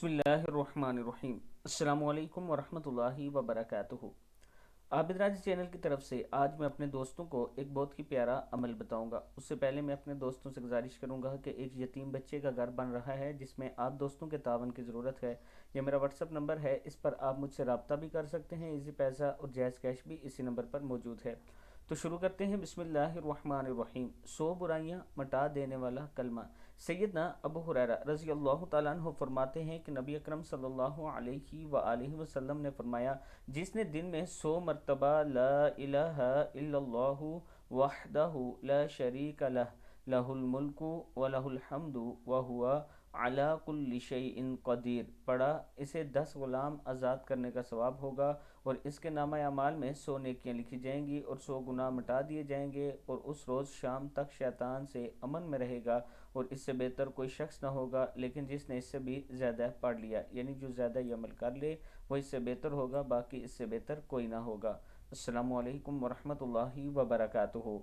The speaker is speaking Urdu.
بسم اللہ الرحمن الرحیم۔ السلام علیکم ورحمۃ اللہ وبرکاتہ۔ عابد راج چینل کی طرف سے آج میں اپنے دوستوں کو ایک بہت ہی پیارا عمل بتاؤں گا۔ اس سے پہلے میں اپنے دوستوں سے گزارش کروں گا کہ ایک یتیم بچے کا گھر بن رہا ہے جس میں آپ دوستوں کے تعاون کی ضرورت ہے۔ یہ میرا واٹس ایپ نمبر ہے، اس پر آپ مجھ سے رابطہ بھی کر سکتے ہیں۔ ایزی پیسہ اور جائز کیش بھی اسی نمبر پر موجود ہے۔ تو شروع کرتے ہیں۔ بسم اللہ الرحمن الرحیم۔ 100 برائیاں مٹا دینے والا کلمہ۔ سیدنا ابو ہریرہ رضی اللہ تعالیٰ عنہ فرماتے ہیں کہ نبی اکرم صلی اللہ علیہ وآلہ وسلم نے فرمایا، جس نے دن میں 100 مرتبہ لا الہ الا اللہ وحدہ لا شریک لہ لہ الملک ولہ الحمد وہو علی کل شیء قدیر پڑھا، اسے 10 غلام آزاد کرنے کا ثواب ہوگا اور اس کے نامہ اعمال میں 100 نیکیاں لکھی جائیں گی اور 100 گناہ مٹا دیے جائیں گے، اور اس روز شام تک شیطان سے امن میں رہے گا اور اس سے بہتر کوئی شخص نہ ہوگا، لیکن جس نے اس سے بھی زیادہ پڑھ لیا، یعنی جو زیادہ یہ عمل کر لے وہ اس سے بہتر ہوگا، باقی اس سے بہتر کوئی نہ ہوگا۔ السلام علیکم ورحمۃ اللہ وبرکاتہ۔